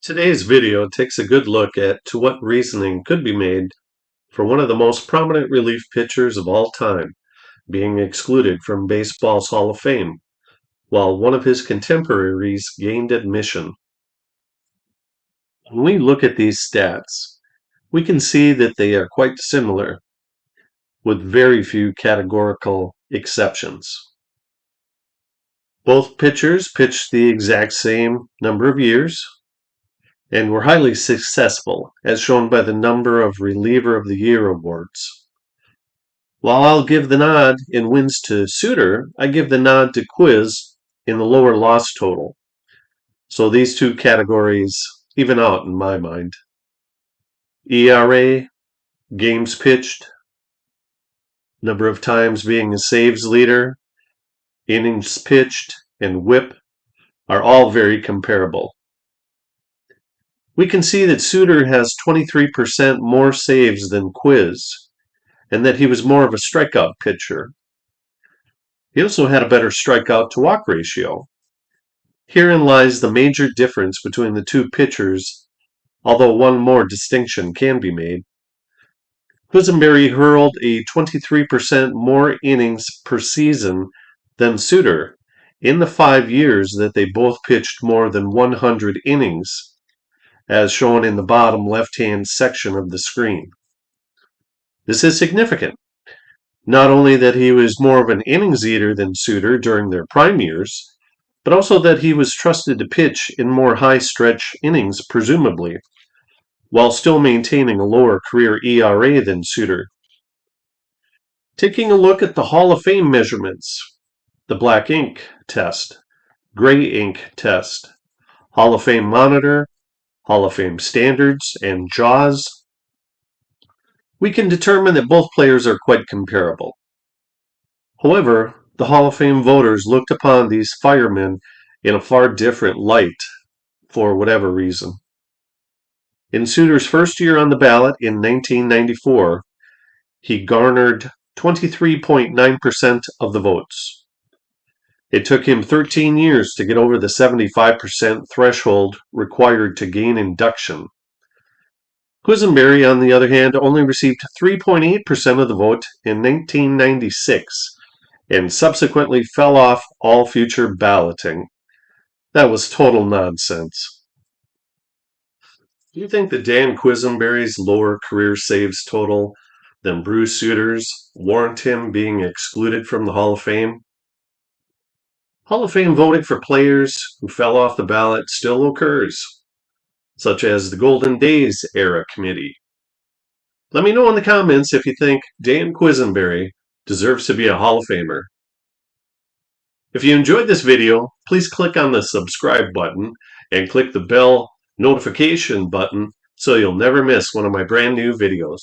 Today's video takes a good look at to what reasoning could be made for one of the most prominent relief pitchers of all time being excluded from baseball's Hall of Fame, while one of his contemporaries gained admission. When we look at these stats, we can see that they are quite similar, with very few categorical exceptions. Both pitchers pitched the exact same number of years, and were highly successful, as shown by the number of Reliever of the Year awards. While I'll give the nod in wins to Sutter, I give the nod to Quiz in the lower loss total. So these two categories even out in my mind. ERA, games pitched, number of times being a saves leader, innings pitched, and WHIP are all very comparable. We can see that Sutter has 23% more saves than Quiz, and that he was more of a strikeout pitcher. He also had a better strikeout to walk ratio. Herein lies the major difference between the two pitchers, although one more distinction can be made. Quisenberry hurled a 23% more innings per season than Sutter in the 5 years that they both pitched more than 100 innings, as shown in the bottom left-hand section of the screen. This is significant. Not only that he was more of an innings eater than Sutter during their prime years, but also that he was trusted to pitch in more high-stretch innings, presumably, while still maintaining a lower career ERA than Sutter. Taking a look at the Hall of Fame measurements, the black ink test, gray ink test, Hall of Fame monitor, Hall of Fame standards, and JAWS, we can determine that both players are quite comparable. However, the Hall of Fame voters looked upon these firemen in a far different light, for whatever reason. In Sutter's first year on the ballot in 1994, he garnered 23.9% of the votes. It took him 13 years to get over the 75% threshold required to gain induction. Quisenberry, on the other hand, only received 3.8% of the vote in 1996 and subsequently fell off all future balloting. That was total nonsense. Do you think that Dan Quisenberry's lower career saves total than Bruce Sutter's warrant him being excluded from the Hall of Fame? Hall of Fame voting for players who fell off the ballot still occurs, such as the Golden Days era committee. Let me know in the comments if you think Dan Quisenberry deserves to be a Hall of Famer. If you enjoyed this video, please click on the subscribe button and click the bell notification button so you'll never miss one of my brand new videos.